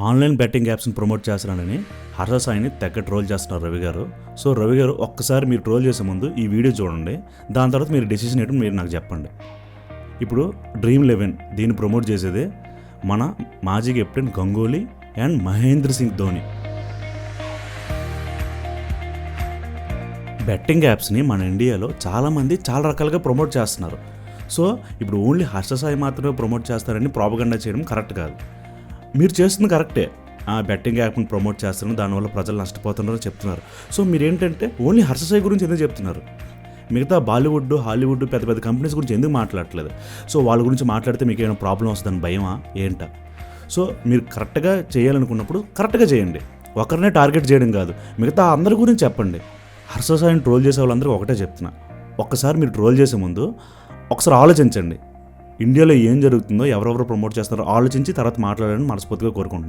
Online betting యాప్స్ని promote చేస్తున్నానని హర్ష సాయిని తెగ ట్రోల్ చేస్తున్నారు రవి గారు. సో రవి గారు ఒక్కసారి మీరు ట్రోల్ చేసే ముందు ఈ వీడియో చూడండి, దాని తర్వాత మీరు డెసిషన్ ఏంటో మీరు నాకు చెప్పండి. ఇప్పుడు డ్రీమ్11 దీన్ని ప్రమోట్ చేసేదే మన మాజీ captain Ganguly and Mahendra Singh Dhoni. Betting యాప్స్ని మన ఇండియాలో చాలామంది చాలా రకాలుగా ప్రమోట్ చేస్తున్నారు. సో ఇప్పుడు ఓన్లీ హర్ష సాయి మాత్రమే ప్రమోట్ చేస్తారని ప్రాపగండా చేయడం కరెక్ట్ కాదు. మీరు చేస్తుంది కరెక్టే, ఆ బెట్టింగ్ యాప్ని ప్రమోట్ చేస్తున్నారు, దానివల్ల ప్రజలు నష్టపోతున్నారని చెప్తున్నారు. సో మీరేంటంటే ఓన్లీ హర్ష సాయి గురించి ఎందుకు చెప్తున్నారు? మిగతా బాలీవుడ్, హాలీవుడ్ పెద్ద పెద్ద కంపెనీస్ గురించి ఎందుకు మాట్లాడట్లేదు? సో వాళ్ళ గురించి మాట్లాడితే మీకు ఏమైనా ప్రాబ్లం వస్తుందని భయమా ఏంటా? సో మీరు కరెక్ట్గా చేయాలనుకున్నప్పుడు కరెక్ట్గా చేయండి, ఒకరినే టార్గెట్ చేయడం కాదు. మిగతా అందరి గురించి చెప్పండి. హర్ష సాయిని ట్రోల్ చేసే వాళ్ళందరూ ఒకటే చెప్తున్నా, ఒక్కసారి మీరు ట్రోల్ చేసే ముందు ఒకసారి ఆలోచించండి. ఇండియాలో ఏం జరుగుతుందో, ఎవరెవరు ప్రమోట్ చేస్తారో ఆలోచించి తర్వాత మాట్లాడాలని మనస్ఫూర్తిగా కోరుకుంటున్నాను.